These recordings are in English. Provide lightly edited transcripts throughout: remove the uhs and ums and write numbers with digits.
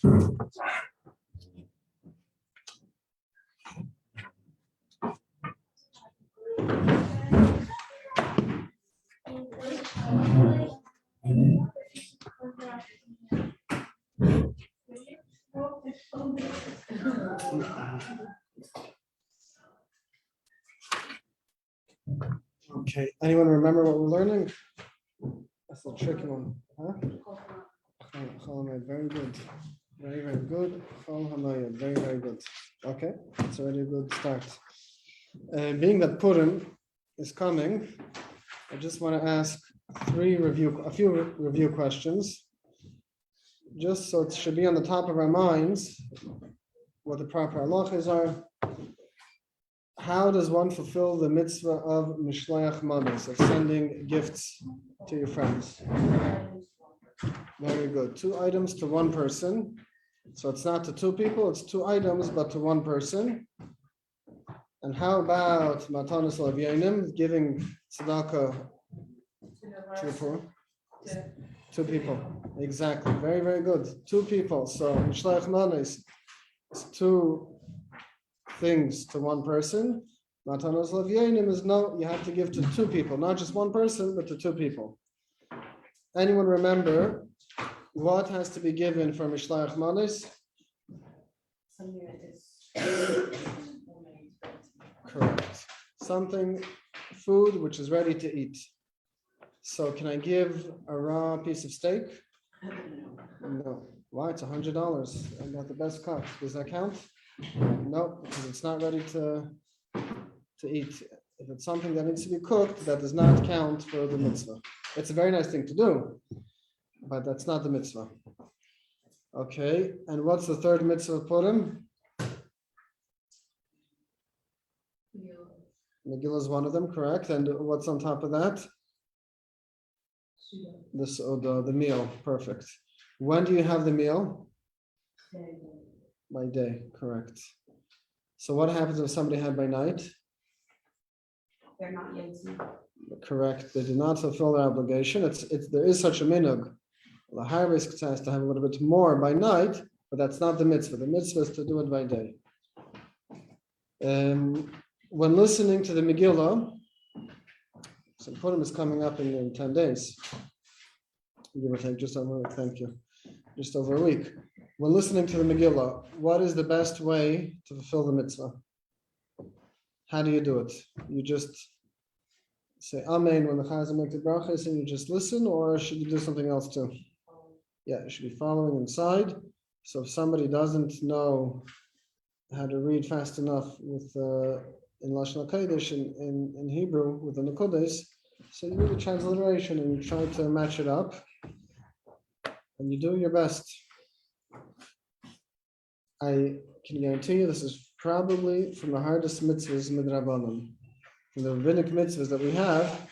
Okay, anyone remember what we're learning? That's a tricky one, huh? Hollomate, very good. Very, very good. Chol Hamoed, very, very good. Okay, it's already a good start. Being that Purim is coming, I just want to ask a few review questions, just so it should be on the top of our minds what the proper halachas are. How does one fulfill the mitzvah of mishloach manos, of sending gifts to your friends? Very good. 2 items to 1 person. So it's not to 2 people, it's 2 items, but to 1 person. And how about matanos l'avyanim, giving tzedakah to the poor? 2 people. Exactly. Very, very good. 2 people. So mishloach manos is 2 things to 1 person. Matanos l'avyanim is no, you have to give to 2 people, not just 1 person, but to 2 people. Anyone remember what has to be given for mishloach manos? Correct. Something, food which is ready to eat. So can I give a raw piece of steak? No. Why? It's $100. I got the best cut. Does that count? No, because it's not ready to eat. If it's something that needs to be cooked, that does not count for the mitzvah. It's a very nice thing to do, but that's not the mitzvah. Okay, and what's the 3rd mitzvah of Purim? Megillah is one of them, correct? And what's on top of that? The meal, perfect. When do you have the meal? By day, correct. So what happens if somebody had by night? They're not yet. Correct. They did not fulfill their obligation. There is such a minhag. The high risk has to have a little bit more by night, but that's not the mitzvah. The mitzvah is to do it by day. When listening to the Megillah, so Purim is coming up in 10 days. Give or take, just over a week. When listening to the Megillah, what is the best way to fulfill the mitzvah? How do you do it? You just say Amen when the Chazan makes the brachas and you just listen, or should you do something else too? Yeah, you should be following inside. So if somebody doesn't know how to read fast enough with in Lashon HaKodesh in Hebrew with the Nekudes, so you read the transliteration and you try to match it up, and you do your best. I can guarantee you this is probably from the hardest mitzvahs midrabanan. From the rabbinic mitzvahs that we have,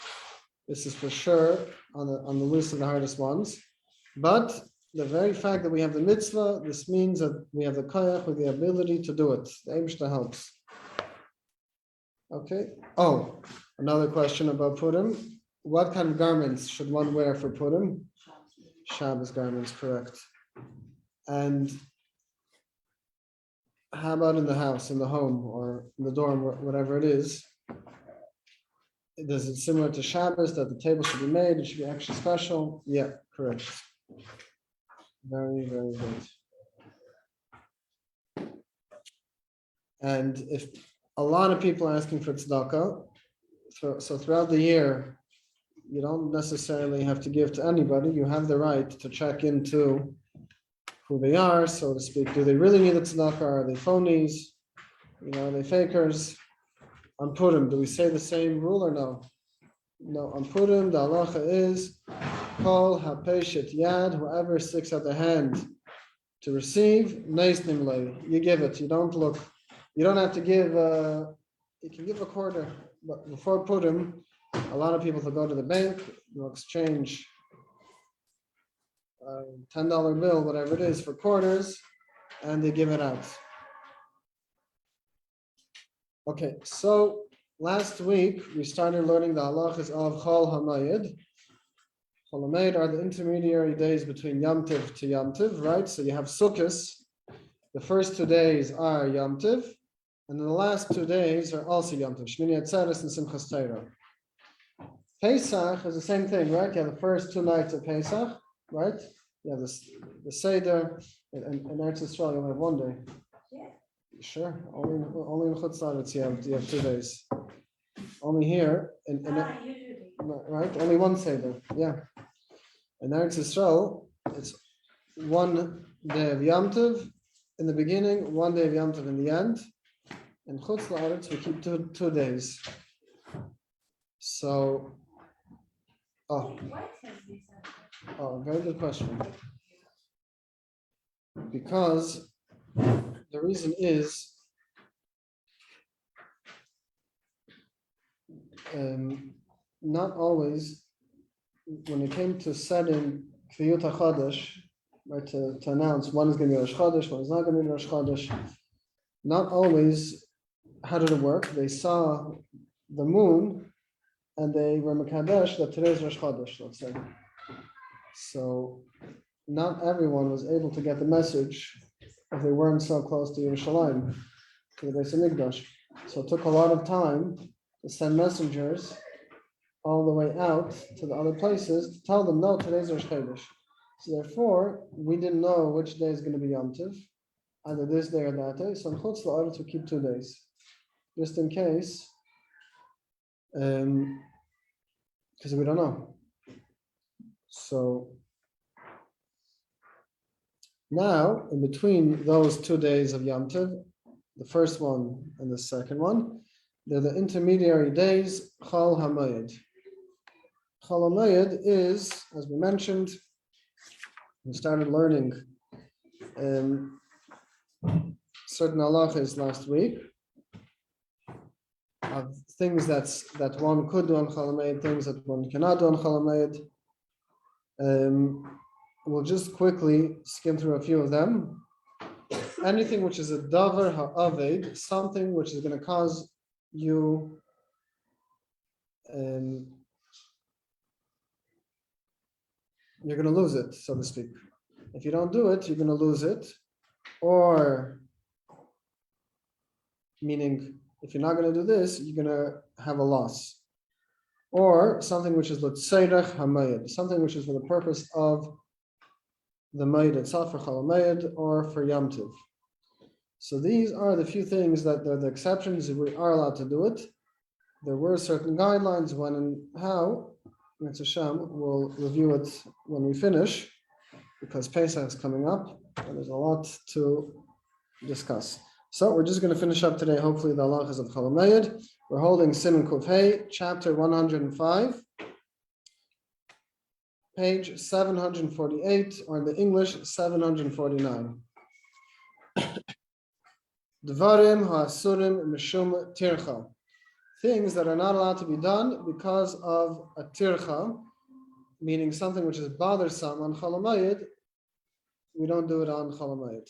this is for sure on the list of the hardest ones. But the very fact that we have the mitzvah, this means that we have the koyach with the ability to do it. The Eibishter helps. Okay. Oh, another question about Purim. What kind of garments should one wear for Purim? Shabbos garments, correct. And how about in the house, in the home, or in the dorm, whatever it is? Is it similar to Shabbos that the table should be made? It should be extra special? Yeah, correct. Very, very good. And if a lot of people are asking for tzedakah, so throughout the year, you don't necessarily have to give to anybody. You have the right to check into who they are, so to speak. Do they really need the tzedakah? Are they phonies? Are they fakers? On Purim, do we say the same rule or no? No, on Purim, the halacha is Chol Hamoed Yad, whoever sticks out the hand to receive, neisnim lei. You give it. You don't look. You don't have to give. You can give a quarter, but before Purim, a lot of people will go to the bank, they'll exchange $10 bill, whatever it is, for quarters, and they give it out. Okay, so last week we started learning the halachas of Chol Hamoed. Hollomate are the intermediary days between Yom Tiv to Yom Tiv, right? So you have Sukkot. The first 2 days are Yom Tiv, and then the last 2 days are also Yom Tiv, Shmini Atzeres and Simchas Torah. Pesach is the same thing, right? You have the first 2 nights of Pesach, right? You have the Seder, and Eretz Yisrael you'll have 1 day. Yeah. Sure, only in Chutz La'aretz you have 2 days. Only here, Usually. right? Only 1 Seder, yeah. In Eretz Yisrael, it's 1 day of Yom Tov in the beginning, 1 day of Yom Tov in the end. In Chutz La'aretz, we keep 2 days. So, very good question. Because the reason is, not always, when it came to setting Kviyut HaChodesh, right, to announce one is going to be Rosh Chodesh, one is not going to be Rosh Chodesh, not always, how did it work? They saw the moon and they were Mekadesh that today's Rosh Chodesh, let's say. So not everyone was able to get the message if they weren't so close to Yerushalayim, to the Beis Hamikdash. So it took a lot of time to send messengers all the way out to the other places to tell them, no, today's Rosh Chodesh. So therefore, we didn't know which day is going to be Yom Tov, either this day or that day. So in Chutz La'aretz we keep 2 days, just in case, because we don't know. So now, in between those 2 days of Yom Tov, the first one and the second one, they're the intermediary days, Chol Hamoed. Chol Hamoed is, as we mentioned, we started learning certain halachas last week of things that one could do on Chol Hamoed, things that one cannot do on Chol Hamoed. We'll just quickly skim through a few of them. Anything which is a davar ha'aved, something which is going to cause you you're going to lose it, so to speak. If you don't do it, you're going to lose it. Or, meaning, if you're not going to do this, you're going to have a loss. Or something which is l'tzeirach hamayed, something which is for the purpose of the mayed itself, for Chol Hamoed or for Yom Tov. So these are the few things that are the exceptions. We are allowed to do it. There were certain guidelines when and how. Mitzvah Hashem, we'll review it when we finish, because Pesach is coming up and there's a lot to discuss. So we're just going to finish up today, hopefully, the halachas of Chol Hamoed. We're holding Siman Kuf Hey, chapter 105, page 748, or in the English, 749. Dvarim ha'asurim mishum tircha. Things that are not allowed to be done because of a tircha, meaning something which is bothersome on Chol Hamoed, we don't do it on Chol Hamoed.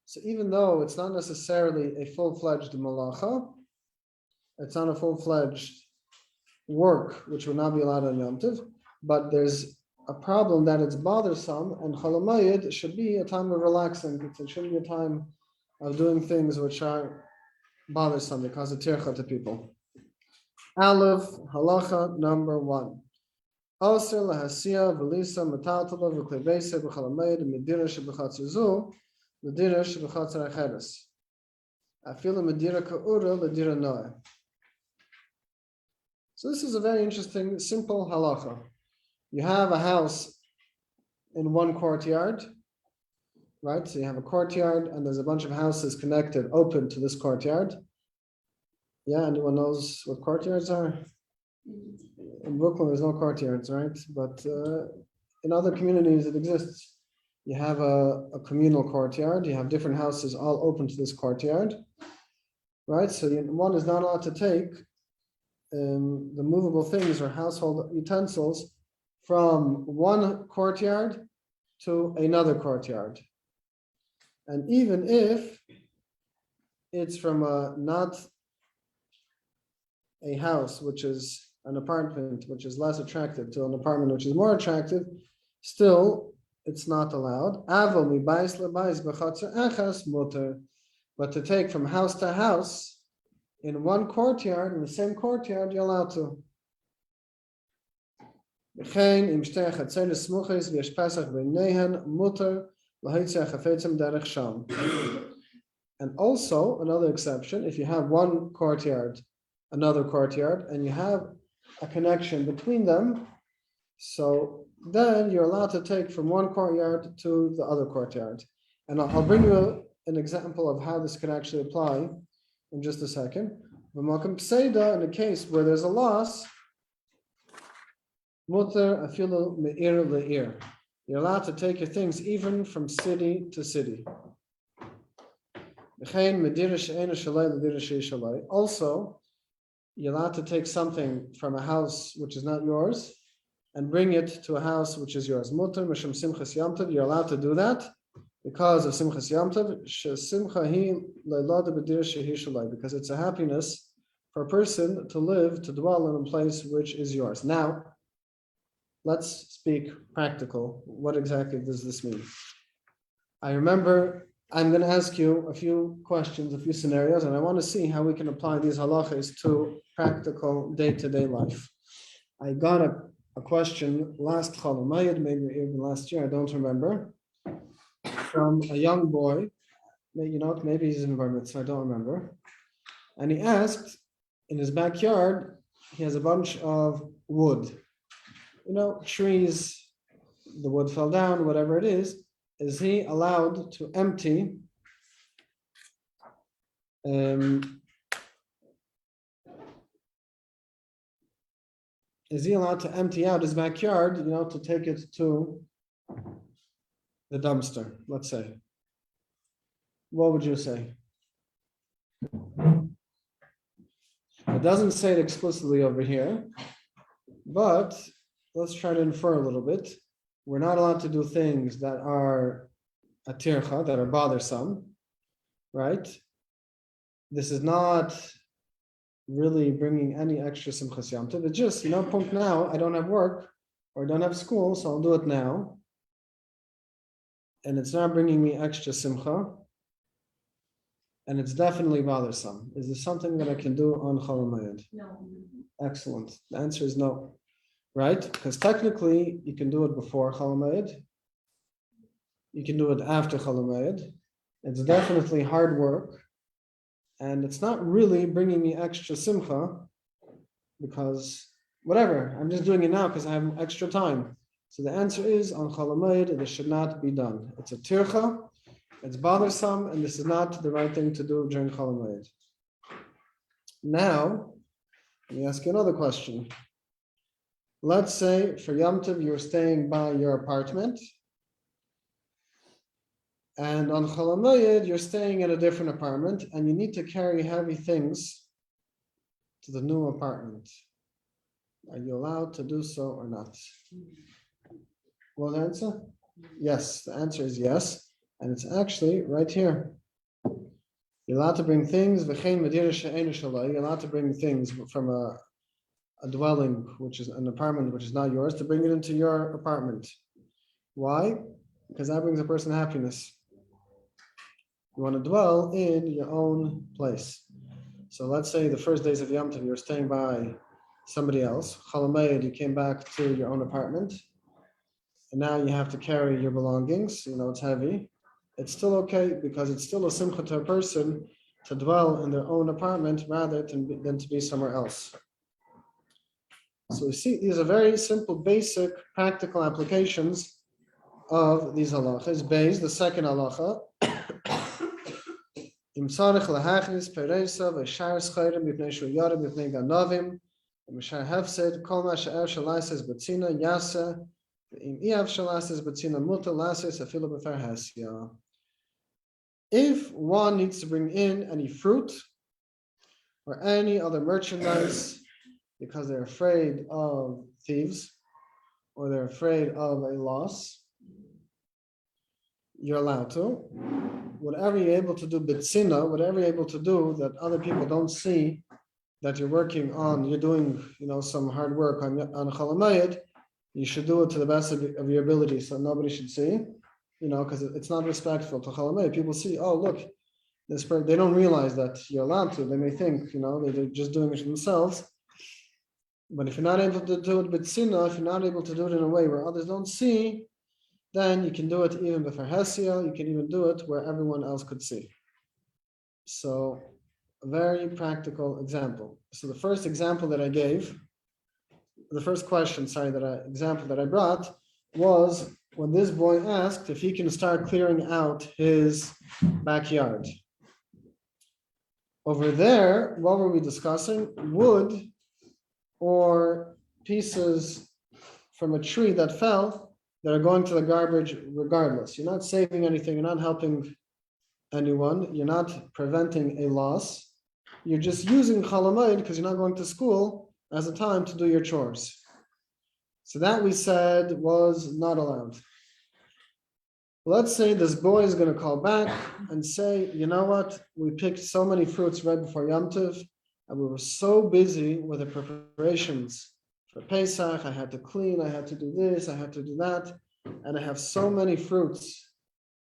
So even though it's not necessarily a full-fledged malacha, it's not a full-fledged work which would not be allowed on Yom Tov, but there's a problem that it's bothersome, and Chol Hamoed should be a time of relaxing. It shouldn't be a time of doing things which are bothersome because of tircha to people. Aleph, halacha number 1. Osir lahasiya v'lisa metaltala v'klebese b'chol hamoed medira sheb'chatzar zu medira sheb'chatzar acheres. Afilu medira ka'ura l'dira noah. So this is a very interesting, simple halacha. You have a house in one courtyard, right? So you have a courtyard and there's a bunch of houses connected, open to this courtyard. Yeah, anyone knows what courtyards are? In Brooklyn, there's no courtyards, right? But in other communities, it exists. You have a communal courtyard. You have different houses all open to this courtyard, right? So one is not allowed to take the movable things or household utensils from one courtyard to another courtyard. And even if it's from not a house which is an apartment which is less attractive to an apartment which is more attractive, still it's not allowed. But to take from house to house in one courtyard, in the same courtyard, you're allowed to. And also another exception, if you have one courtyard, another courtyard, and you have a connection between them, so then you're allowed to take from one courtyard to the other courtyard. And I'll bring you an example of how this can actually apply in just a second. In a case where there's a loss, you're allowed to take your things even from city to city. Also, you're allowed to take something from a house which is not yours and bring it to a house which is yours. You're allowed to do that because of Simchas Yom Tov, because it's a happiness for a person to live, to dwell in a place which is yours. Now, let's speak practical. What exactly does this mean? I remember I'm going to ask you a few questions, a few scenarios, and I want to see how we can apply these halachas to practical day-to-day life. I got a question last Hollomate, maybe even last year, I don't remember, from a young boy. Maybe he's in Bar Mitzvah, I don't remember. And he asked, in his backyard, he has a bunch of wood. Trees, the wood fell down, whatever it is he allowed to empty out his backyard, to take it to the dumpster, let's say? What would you say? It doesn't say it explicitly over here, but let's try to infer a little bit. We're not allowed to do things that are a tircha, that are bothersome, right? This is not really bringing any extra simchas yom tov. It's just, point now, I don't have work or I don't have school, so I'll do it now. And it's not bringing me extra simcha. And it's definitely bothersome. Is this something that I can do on Chol Hamoed? No. Excellent. The answer is no. Right? Because technically, you can do it before Chol Hamoed. You can do it after Chol Hamoed. It's definitely hard work. And it's not really bringing me extra simcha because whatever, I'm just doing it now because I have extra time. So the answer is on Chol Hamoed, this should not be done. It's a tircha, it's bothersome, and this is not the right thing to do during Chol Hamoed. Now, let me ask you another question. Let's say for Yom Tov, you're staying by your apartment. And on Chol Hamoed, you're staying in a different apartment and you need to carry heavy things to the new apartment. Are you allowed to do so or not? What answer? Yes, the answer is yes. And it's actually right here. You're allowed to bring things. You're allowed to bring things from a dwelling, which is an apartment, which is not yours, to bring it into your apartment. Why? Because that brings a person happiness. You want to dwell in your own place. So let's say the first days of Yom Tov, you're staying by somebody else. Chol Hamoed, you came back to your own apartment. And now you have to carry your belongings. It's heavy. It's still okay because it's still a simcha to a person to dwell in their own apartment rather than to be somewhere else. So we see these are very simple, basic, practical applications of these halachas. Based, the second halacha. Im tzarich lahachnis peresa v'shar schayrim mipnei shu yarim mipnei ganavim v'shar hefsed kol ma she'er shalases b'tzina yasa v'im iav shalases b'tzina muta lases afilu b'fer hasya. If one needs to bring in any fruit or any other merchandise because they're afraid of thieves or they're afraid of a loss, you're allowed to. Whatever you're able to do, b'tzina, whatever you're able to do that other people don't see that you're working on, you're doing, some hard work on Chol Hamoed, you should do it to the best of your ability, so nobody should see, because it's not respectful to Chol Hamoed. People see, oh look, this person, they don't realize that you're allowed to. They may think, they're just doing it themselves. But if you're not able to do it with sinna, if you're not able to do it in a way where others don't see, then you can do it even before Hesiel. You can even do it where everyone else could see. So, a very practical example. So the first example that I gave, example that I brought was when this boy asked if he can start clearing out his backyard. Over there, what were we discussing? Wood or pieces from a tree that fell that are going to the garbage regardless. You're not saving anything, you're not helping anyone, you're not preventing a loss. You're just using Chol Hamoed because you're not going to school as a time to do your chores. So that we said was not allowed. Let's say this boy is going to call back and say, you know what, we picked so many fruits right before Yom Tov, and we were so busy with the preparations for Pesach, I had to clean, I had to do this, I had to do that, and I have so many fruits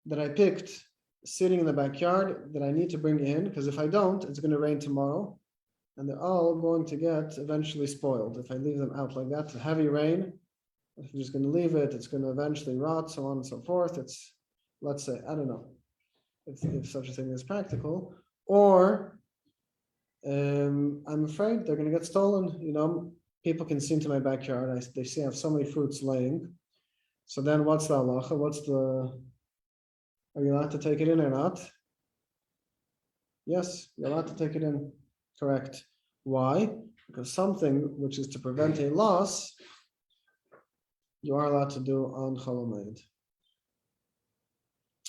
that I picked sitting in the backyard that I need to bring in, because if I don't, it's going to rain tomorrow, and they're all going to get eventually spoiled. If I leave them out like that, heavy rain, if I'm just going to leave it, it's going to eventually rot, so on and so forth. It's, let's say, I don't know if such a thing is practical, or I'm afraid they're going to get stolen. People can see into my backyard. They see I have so many fruits laying. So then what's the halacha? Are you allowed to take it in or not? Yes, you're allowed to take it in. Correct. Why? Because something which is to prevent a loss, you are allowed to do on Chol Hamoed.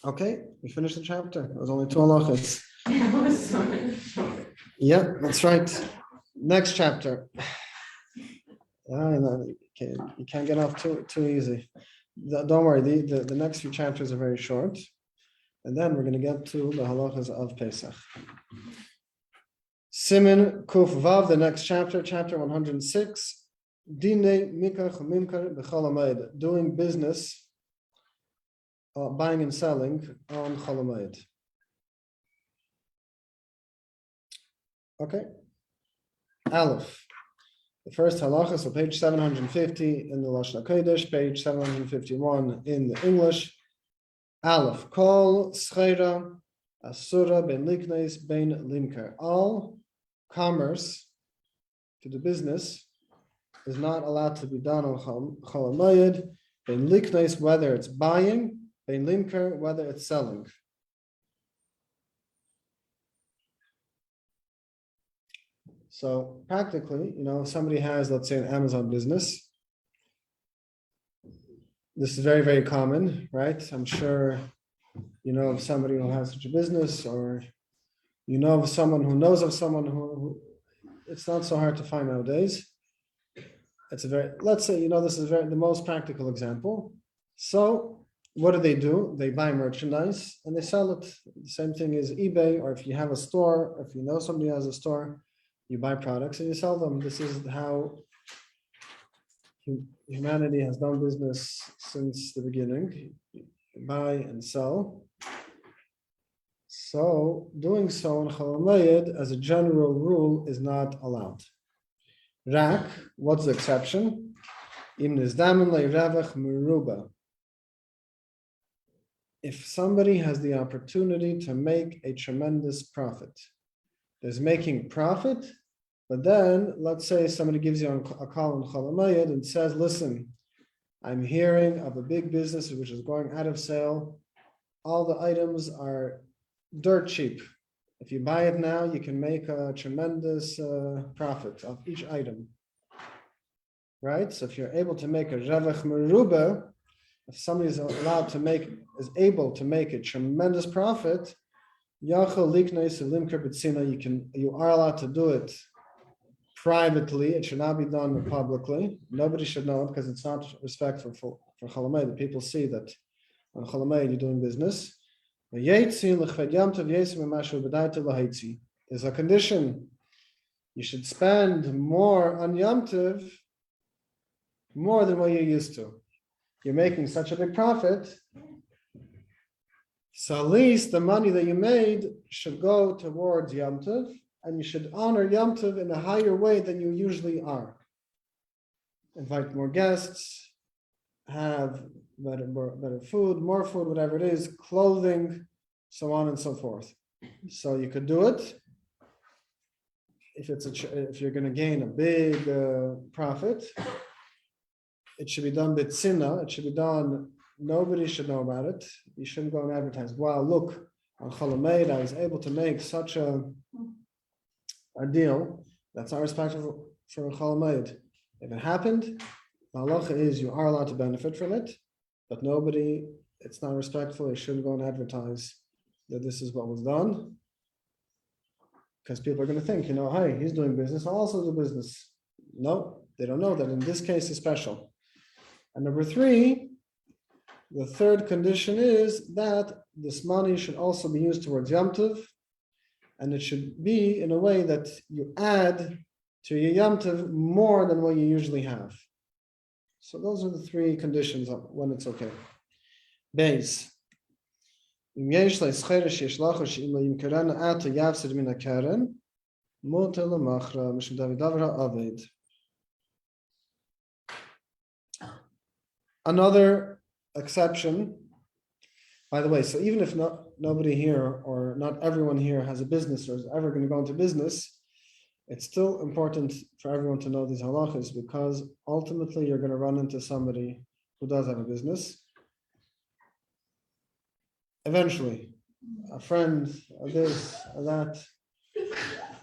Okay, we finished the chapter. It was only 2 halachas. Yeah, that's right. Next chapter. You can't get off too easy. Don't worry, the next few chapters are very short. And then we're going to get to the halachas of Pesach. Siman Kuf Vav, the next chapter 106. Dine Mikach Mimkar B'Chol Hamoed, doing business, buying and selling on Chol Hamoed. Okay. Aleph. The first halacha, so page 750 in the Lashon HaKodesh, page 751 in the English. Aleph. Kol Schera Asura Ben Liknes Ben Limker. All commerce to the business is not allowed to be done on Chol Hamoed. Ben Liknes, whether it's buying, Ben Limker, whether it's selling. So practically, if somebody has, let's say, an Amazon business, this is very, very common, right? I'm sure you know of somebody who has such a business, or you know of someone who knows of someone who it's not so hard to find nowadays. It's let's say, this is the most practical example. So what do? They buy merchandise and they sell it. The same thing is eBay, or if you have a store, if you know somebody who has a store, you buy products and you sell them. This is how humanity has done business since the beginning. You buy and sell. So doing so in Chol Hamoed as a general rule is not allowed. Rak, what's the exception? If somebody has the opportunity to make a tremendous profit, there's making profit, but then let's say somebody gives you a call on Chol Hamoed and says, listen, I'm hearing of a big business which is going out of sale. All the items are dirt cheap. If you buy it now, you can make a tremendous profit of each item. Right? So if you're able to make a revach merubah, if somebody is able to make a tremendous profit, you are allowed to do it privately. It should not be done publicly. Nobody should know it because it's not respectful for Chol Hamoed. People see that on Chol Hamoed you're doing business. There's a condition you should spend more on Yom Tov, more than what you're used to. You're making such a big profit, so at least the money that you made should go towards Yom Tov, and you should honor Yom Tov in a higher way than you usually are. Invite more guests, have better food, more food, whatever it is, clothing, so on and so forth. So you could do it. If you're going to gain a big profit, it should be done b'tzina. It should be done. Nobody should know about it. You shouldn't go and advertise. Wow, look, on Hollomate, I was able to make such a deal. That's not respectful for a Hollomate. If it happened, the halacha is you are allowed to benefit from it, but it's not respectful. You shouldn't go and advertise that this is what was done, because people are going to think, hey, he's doing business, I'll also do business. No, they don't know that in this case is special. And number 3, the third condition is that this money should also be used towards Yom Tov, and it should be in a way that you add to your Yom Tov more than what you usually have. So those are the 3 conditions when it's okay. Base. Another exception, by the way, so even if nobody here or not everyone here has a business or is ever going to go into business, it's still important for everyone to know these halachas, because ultimately you're going to run into somebody who does have a business. Eventually, a friend, or this, or that.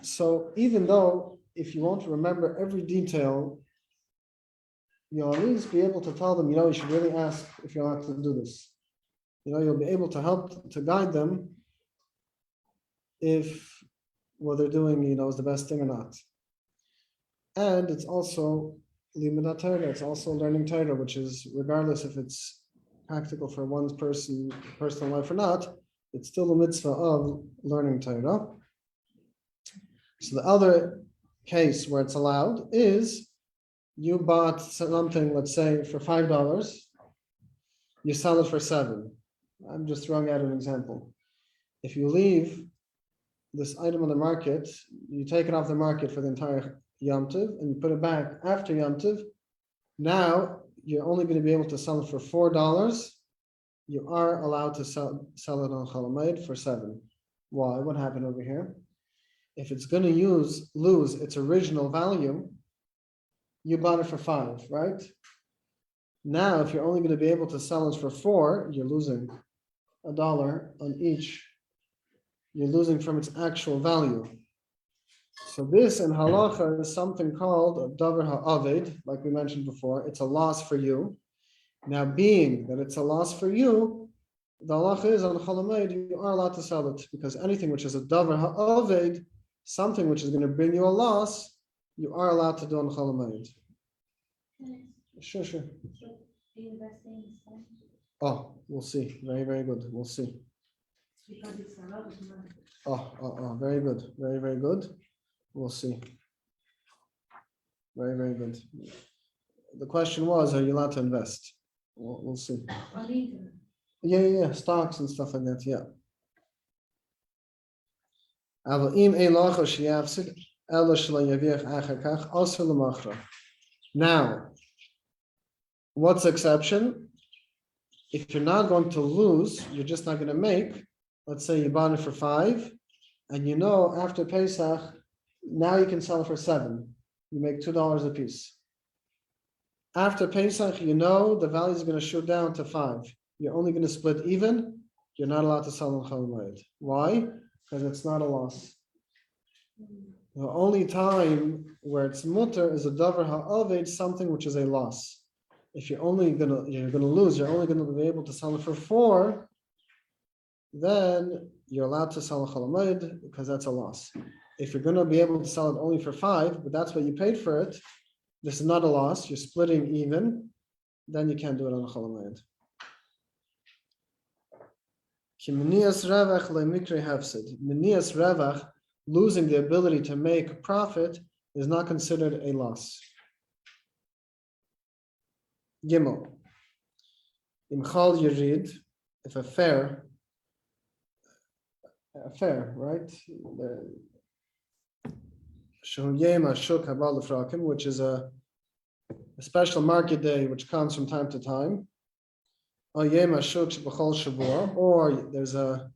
So even though if you won't remember every detail, you'll at least be able to tell them, you should really ask if you're allowed to do this. You'll be able to help to guide them if what they're doing, is the best thing or not. And it's also limudat Torah, it's also learning Torah, which is, regardless if it's practical for one's personal life or not, it's still a mitzvah of learning Torah. So the other case where it's allowed is you bought something, let's say, for $5, you sell it for $7. I'm just throwing out an example. If you leave this item on the market, you take it off the market for the entire Yom Tov, and you put it back after Yom Tov, now you're only going to be able to sell it for $4. You are allowed to sell it on Hollomate for $7. Why? What happened over here? If it's going to lose its original value, you bought it for $5, right? Now, if you're only going to be able to sell it for $4, you're losing $1 on each. You're losing from its actual value. So this in halacha is something called a davar ha'aved, like we mentioned before. It's a loss for you. Now, being that it's a loss for you, the halacha is on Hollomate, you are allowed to sell it, because anything which is a davar ha'aved, something which is going to bring you a loss, you are allowed to do on Hollomate. Sure. Oh, we'll see. Very, very good. We'll see. Oh, very good. Very, very good. We'll see. Very, very good. The question was, are you allowed to invest? We'll see. Yeah, stocks and stuff like that, yeah. Now, what's the exception? If you're not going to lose, you're just not going to make. Let's say you bought it for $5, and after Pesach, now you can sell it for $7. You make $2 a piece. After Pesach, the value is going to shoot down to $5. You're only going to split even. You're not allowed to sell on Hollomate. Why? Because it's not a loss. The only time where it's mutter is a davar ha'aved, something which is a loss. If you're gonna lose, you're only gonna be able to sell it for $4, then you're allowed to sell a Hollomate, because that's a loss. If you're gonna be able to sell it only for $5, but that's what you paid for it, this is not a loss, you're splitting even, then you can't do it on a Hollomate. Minias revach losing the ability to make profit is not considered a loss. Gimel. Imchal Yerid, if a fair, right? Which is a special market day which comes from time to time. Or there's a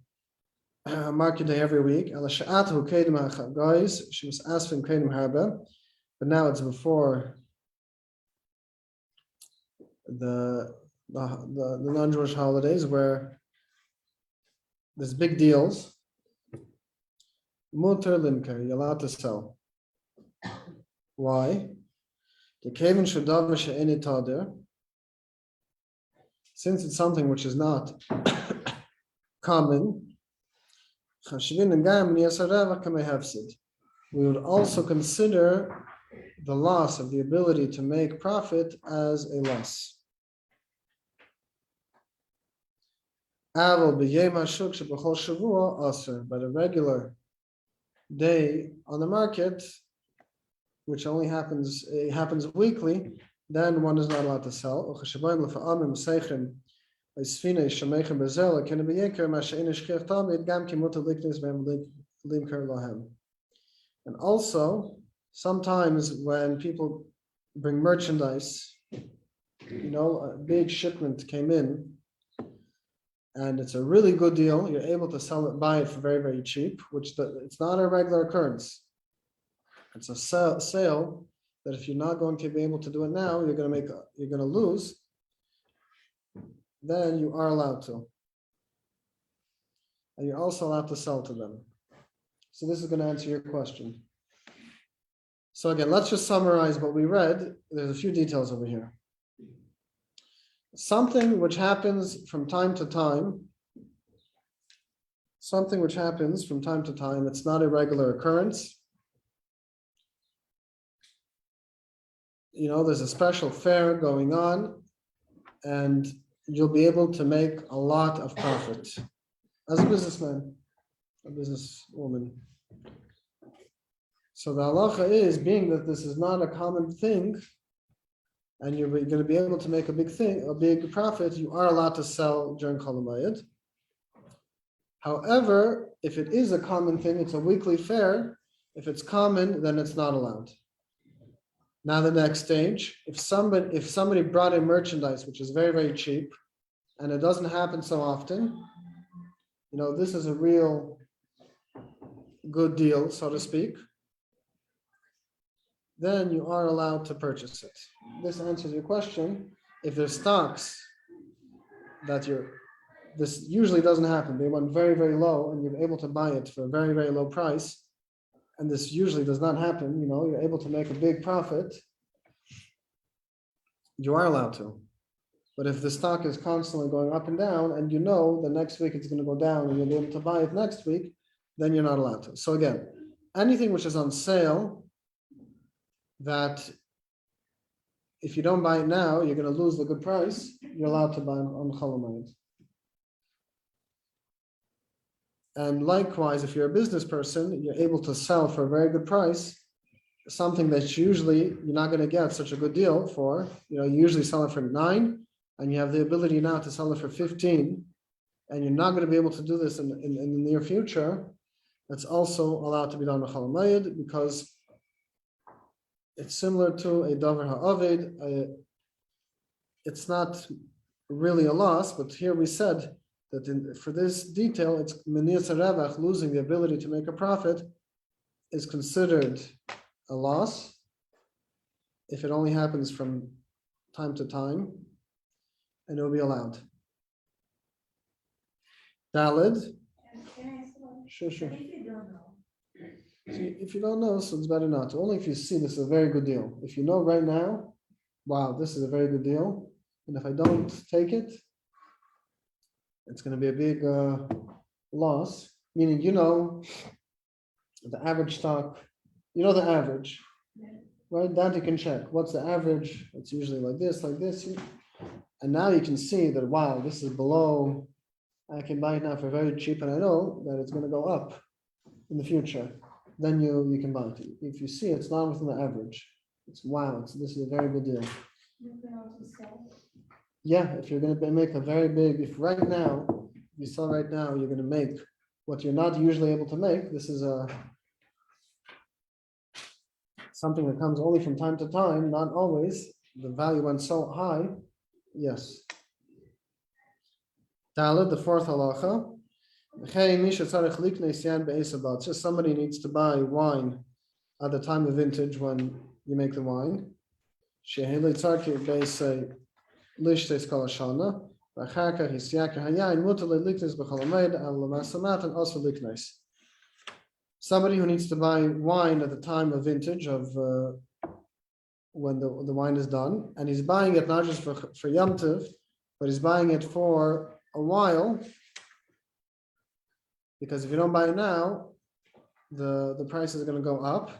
market day every week. Guys, she was asking but now it's before the non-Jewish holidays where there's big deals. Mutter limker, you're allowed to sell. Why? The kaven shadav she'eni tader. Since it's something which is not common, we would also consider the loss of the ability to make profit as a loss. But a regular day on the market, which only happens weekly, then one is not allowed to sell. And also, sometimes when people bring merchandise, a big shipment came in, and it's a really good deal, you're able to buy it for very, very cheap, it's not a regular occurrence. It's a sale that if you're not going to be able to do it now, you're going to lose. Then you are allowed to, and you're also allowed to sell to them. So this is going to answer your question. So again, let's just summarize what we read. There's a few details over here. Something which happens from time to time. It's not a regular occurrence. There's a special fair going on, and you'll be able to make a lot of profit as a businessman, a businesswoman. So the halacha is, being that this is not a common thing, and you're going to be able to make a big profit, you are allowed to sell during Hollomate. However, if it is a common thing, it's a weekly fair. If it's common, then it's not allowed. Now the next stage, if somebody brought in merchandise which is very, very cheap, and it doesn't happen so often, this is a real good deal, so to speak, then you are allowed to purchase it. This answers your question. If there's stocks this usually doesn't happen. They went very, very low, and you're able to buy it for a very, very low price. And this usually does not happen, you're able to make a big profit, you are allowed to. But if the stock is constantly going up and down, and the next week it's going to go down and you'll be able to buy it next week, then you're not allowed to. So again, anything which is on sale, that if you don't buy it now, you're going to lose the good price, you're allowed to buy on Hollomate. And likewise, if you're a business person, you're able to sell for a very good price something that usually you're not going to get such a good deal for. You usually sell it for 9, and you have the ability now to sell it for 15, and you're not going to be able to do this in the near future. That's also allowed to be done with Halamayid, because it's similar to a davar ha'avid. It's not really a loss, but here we said that for this detail, it's meniyas harevach, losing the ability to make a profit, is considered a loss if it only happens from time to time, and it will be allowed. Dalid. Sure. If you don't know, so it's better not to. Only if you see this is a very good deal. If you know right now, wow, this is a very good deal, and if I don't take it, it's going to be a big loss. Meaning, the average stock, the average, right? That you can check. What's the average? It's usually like this. And now you can see that, wow, this is below. I can buy it now for very cheap, and I know that it's going to go up in the future. then you can buy it. If you see it's not within the average, this is a very good deal. You can also sell. Yeah, if you're going to make a very big, if right now, you sell right now, you're going to make what you're not usually able to make. This is something that comes only from time to time, not always. The value went so high. Yes. Dalet, the fourth halacha. So somebody needs to buy wine at the time of vintage when you make the wine. Somebody who needs to buy wine at the time of vintage of when the wine is done, and he's buying it not just for Yom Tov, but he's buying it for a while. Because if you don't buy it now, the price is going to go up.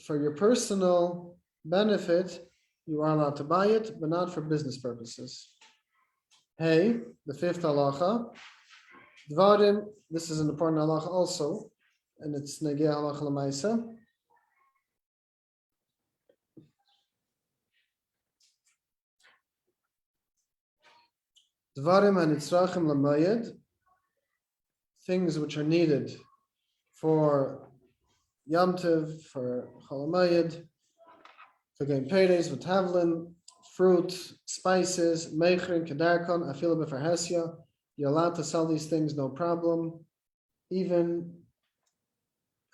For your personal benefit, you are allowed to buy it, but not for business purposes. Hey, the fifth halacha. Dvarim, this is an important halacha also, and it's negeh halacha l'maisa. Dvarim hanitzrachim l'mayed, things which are needed for Yom Tov, for Hollomate, for getting paydays, for tavlin, fruit, spices, meichrin, kedarkon, afilo b'farhesya. You're allowed to sell these things, no problem. Even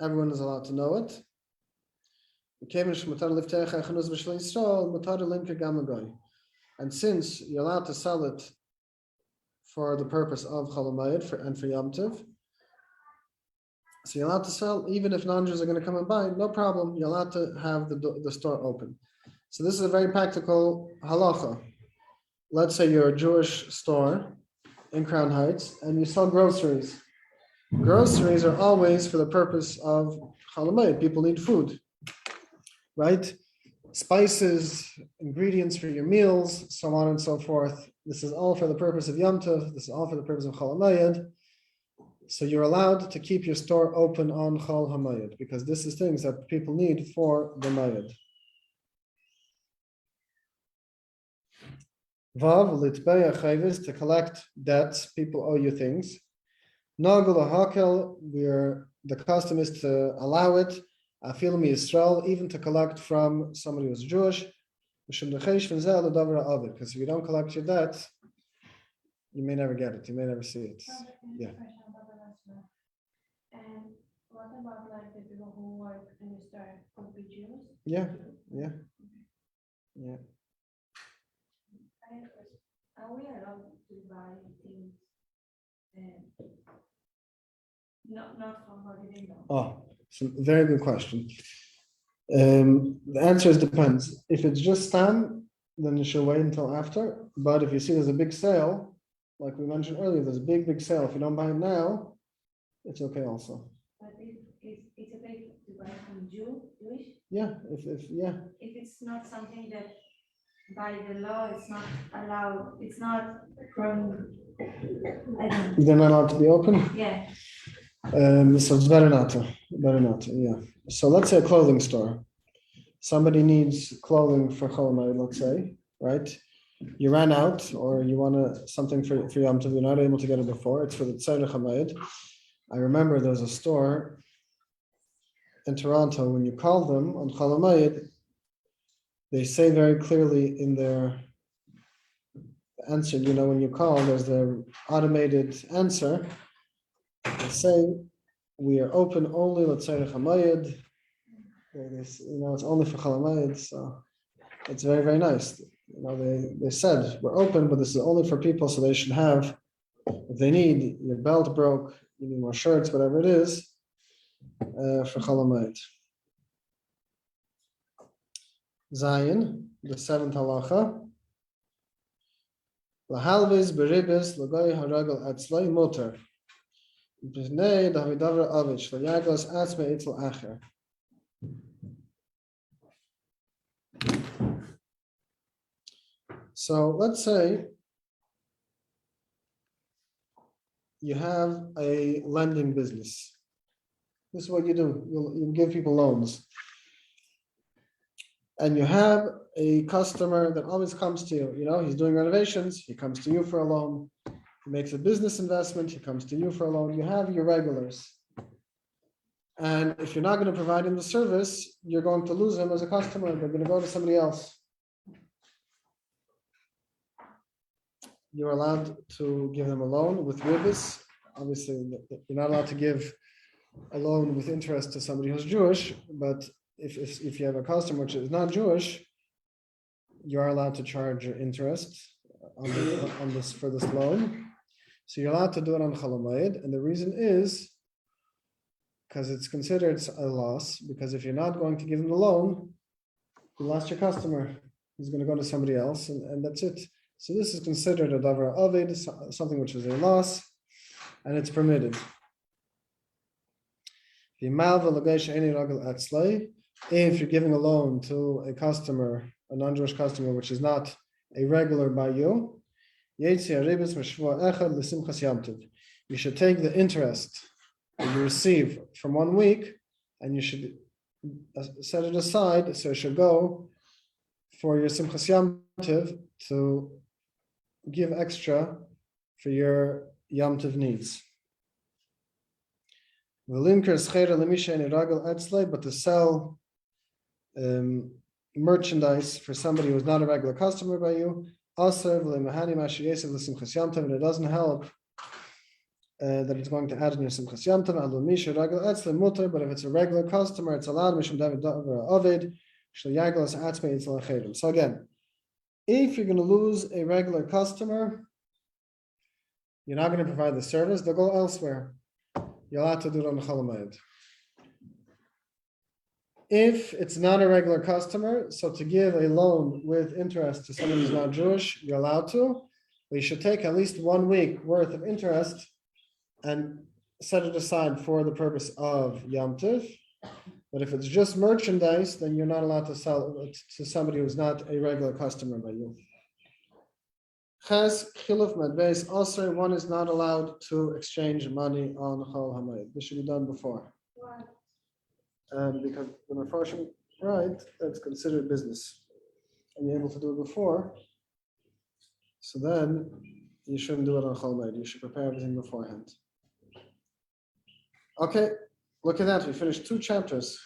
everyone is allowed to know it. And since you're allowed to sell it for the purpose of Hollomate and for Yom Tov, so you're allowed to sell, even if non-Jews are going to come and buy, no problem. You're allowed to have the store open. So this is a very practical halacha. Let's say you're a Jewish store in Crown Heights and you sell groceries. Groceries are always for the purpose of Hollomate. People need food, right? Spices, ingredients for your meals, so on and so forth. This is all for the purpose of Yom Tov. This is all for the purpose of Hollomate. So you're allowed to keep your store open on Chol Hamoed because this is things that people need for the Moed. Vav litbei chavis, to collect debts. People owe you things. Nagul hakel, the custom is to allow it. Afil mi Yisrael, even to collect from somebody who's Jewish. Because if you don't collect your debt, you may never get it. You may never see it. Yeah. And what about like the people who work in the store could be Jews? Yeah. Are we allowed to buy things not from holiday? Oh, it's a very good question. The answer is depends. If it's just stam, then you should wait until after. But if you see there's a big sale, like we mentioned earlier, there's a big sale. If you don't buy it now, it's okay also. But it's okay to buy from Jewish? Yeah, if If it's not something that by the law it's not allowed, it's not from, I don't know. they're not allowed to be open. Yeah. So it's better not to, yeah. So let's say a clothing store. Somebody needs clothing for Hollomate, let's say, right? You ran out, or you want something for Yom Tov, you're not able to get it before. It's for the Tzedek Hamoed. I remember there's a store in Toronto. When you call them on Hollomate, they say very clearly in their answer. When you call, there's the automated answer. They say we are open only. Let's say Hamoed. It's only for Hollomate, so it's very, very nice. They said we're open, but this is only for people, so they should have, if they need, your belt broke, you need more shirts, whatever it is, for Hollomate. Zayin, the seventh halacha. Lahalvis beribis lagoy haragel atzloi muter. B'nei davidavra avich layagos atzme itzel acher. So let's say you have a lending business. This is what you do. You give people loans. And you have a customer that always comes to you. He's doing renovations. He comes to you for a loan. He makes a business investment. He comes to you for a loan. You have your regulars. And if you're not going to provide him the service, you're going to lose him as a customer. They're going to go to somebody else. You're allowed to give them a loan with ribis. Obviously, you're not allowed to give a loan with interest to somebody who's Jewish, but if you have a customer which is not Jewish, you are allowed to charge interest on this for this loan. So you're allowed to do it on Hollomate, and the reason is because it's considered a loss, because if you're not going to give him the loan, you lost your customer. He's going to go to somebody else, and that's it. So this is considered a davar ovid, something which is a loss, and it's permitted. If you're giving a loan to a customer, a non-Jewish customer, which is not a regular by you, you should take the interest that you receive from 1 week, and you should set it aside, so it should go for your Simchas Yom Tov to give extra for your Yom Tov needs. But to sell merchandise for somebody who's not a regular customer by you, and it doesn't help that it's going to add in your Simchas Yom Tov. But if it's a regular customer, it's allowed. So again, if you're going to lose a regular customer, you're not going to provide the service, they'll go elsewhere. You're allowed to do it on the Hollomate. If it's not a regular customer, so to give a loan with interest to someone who's not Jewish, you're allowed to. But you should take at least 1 week worth of interest and set it aside for the purpose of Yom Tov. But if it's just merchandise, then you're not allowed to sell it to somebody who's not a regular customer by you. Ches chiluf medbeis also, one is not allowed to exchange money on Chol Hamoed. This should be done before. Why? Because the Mefarshim, right, that's considered business. And you're able to do it before. So then you shouldn't do it on Chol Hamoed. You should prepare everything beforehand. Okay, look at that. We finished 2 chapters.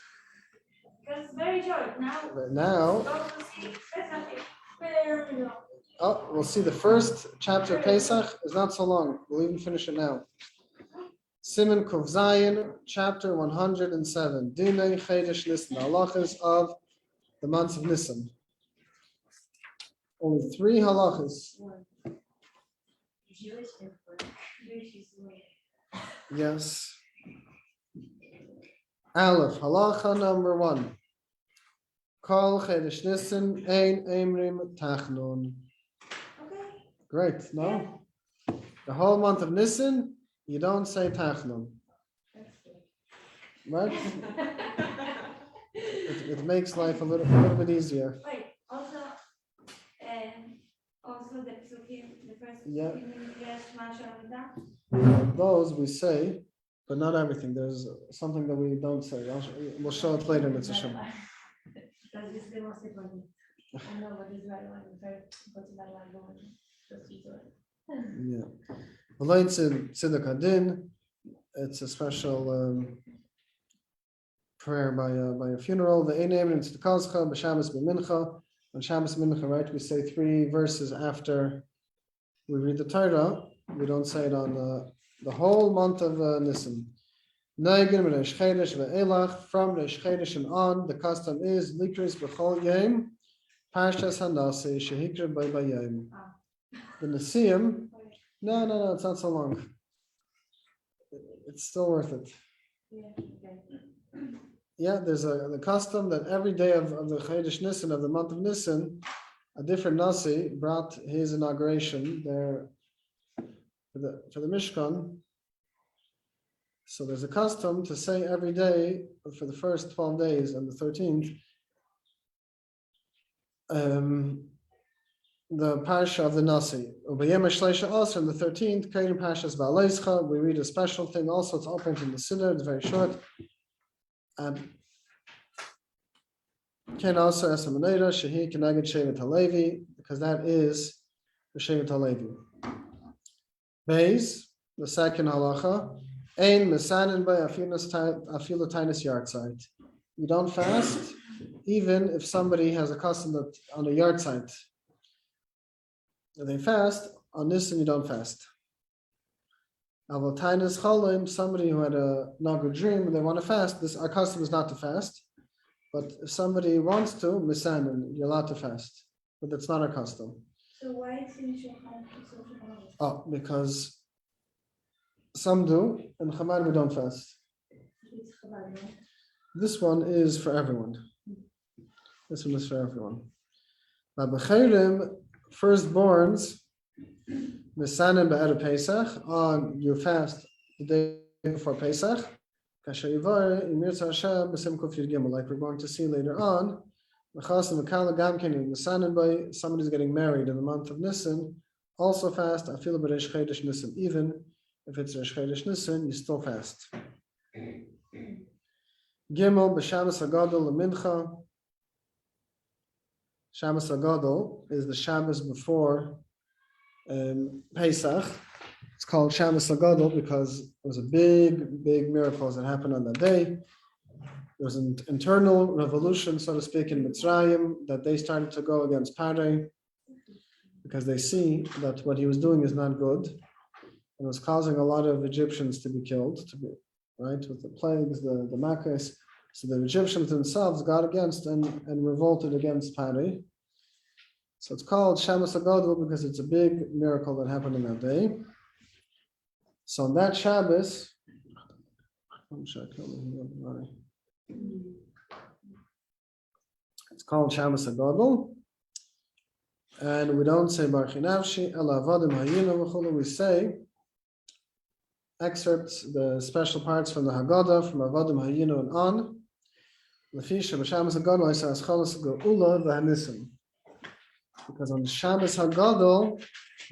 Because it's very short now. Now, we'll see the first chapter of Pesach is not so long. We'll even finish it now. Siman Kuf Zayin, chapter 107. Dinei Chedesh Nissan, halachas of the months of Nissan. Only 3 halachas. Yes. Aleph, halacha number 1. Kol Chedesh Nissan, ein emrim tachnun. Great, no? The whole month of Nissan, you don't say Tachnun. Right? It makes life a little bit easier. Wait, also the psukim, the first Yeah. psukim, Those we say, but not everything. There's something that we don't say. We'll show it later in Mitzvah. Because it's the most important. I know what is right one, what's not right one. Yeah. Tzedek Hadin, it's a special prayer by a funeral. The name it's the Tzedekah b'Shabbos b'Mincha. On Shabbos Mincha, right? We say 3 verses after we read the Torah. We don't say it on the whole month of Nisan. From Reish Chodesh and on, the custom is Likris b'Chol Yom Parshas Hanasi Shehikra b'Yom. The Nesiim, no, it's not so long. It's still worth it. Yeah, there's the custom that every day of the Chodesh Nisan, of the month of Nisan, a different Nasi brought his inauguration there for the Mishkan. So there's a custom to say every day for the first 12 days and the 13th, the parsha of the Nasi. Also on the 13th, we read a special thing. Also, it's all printed in the Siddur. It's very short. Can also Esamaneda, Shahi Kenaged Shevet Halevi, because that is the Shevet Halevi. Beis, the second halacha, Ein Mesanin by Afilu Tainus yard site. You don't fast, even if somebody has a custom that on a yard site they fast, on Nissan you don't fast. Avol Tainus Cholim, somebody who had a Naga dream and they want to fast, our custom is not to fast. But if somebody wants to, Mesanin, you're allowed to fast. But that's not our custom. So why is it Oh, because some do, and Chabad we don't fast. This one is for everyone. This one is for everyone. But B'cheirim, firstborns, Mesanim B'Erev Pesach, on your fast the day before Pesach, like we're going to see later on. Somebody's getting married in the month of Nisan, also fast. Even if it's Rosh Chodesh Nisan, you still fast. Gimel b'Shabbos Hagadol l'Mincha. Shabbos Hagadol is the Shabbos before Pesach. It's called Shabbos Hagadol because it was a big miracle that happened on that day. There was an internal revolution, so to speak, in Mitzrayim, that they started to go against Pare because they see that what he was doing is not good and was causing a lot of Egyptians to be killed, with the plagues, the Makkahs. So the Egyptians themselves got against and revolted against Pare. So it's called Shabbos Hagadol because it's a big miracle that happened in that day. So on that Shabbos, it's called Shabbos Hagadol, and we don't say Baruch Nafshi, Ela Avadim Hayinu v'chulu. We say excerpts, the special parts from the Haggadah, from Avadim Hayinu and on. Lefisha b'Shabbos Hagadol I say Aschalas Geula v'Hanisim, because on Shabbos Hagadol,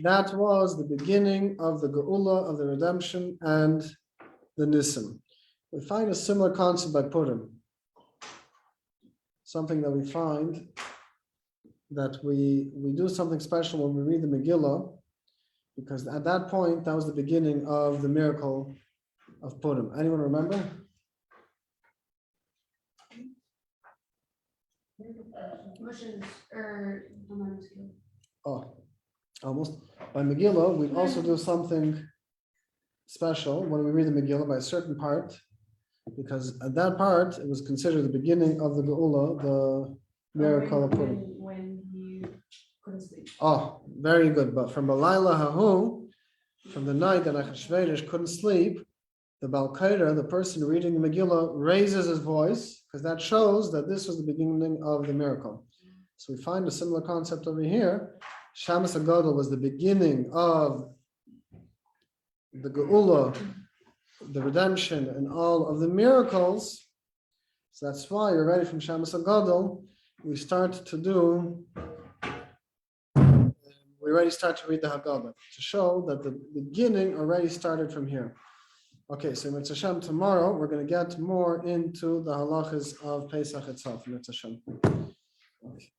that was the beginning of the Geula, of the redemption, and the Nisim. We find a similar concept by Purim. Something that we find that we do something special when we read the Megillah, because at that point, that was the beginning of the miracle of Purim. Anyone remember? Oh, almost. By Megillah, we also do something special when we read the Megillah by a certain part, because at that part, it was considered the beginning of the Geula, the miracle of Purim. When you couldn't sleep. Oh, very good. But from Balayla Hahu, from the night that Achashverosh couldn't sleep, the Balkaira, the person reading the Megillah, raises his voice, because that shows that this was the beginning of the miracle. So we find a similar concept over here. Shabbos Hagadol was the beginning of the Geula, the redemption, and all of the miracles. So that's why you're ready from Shabbos Hagadol. We already start to read the Haggadah to show that the beginning already started from here. Okay, so Mitzvah Hashem, tomorrow we're going to get more into the halachas of Pesach itself. Mitzvah Hashem. Okay.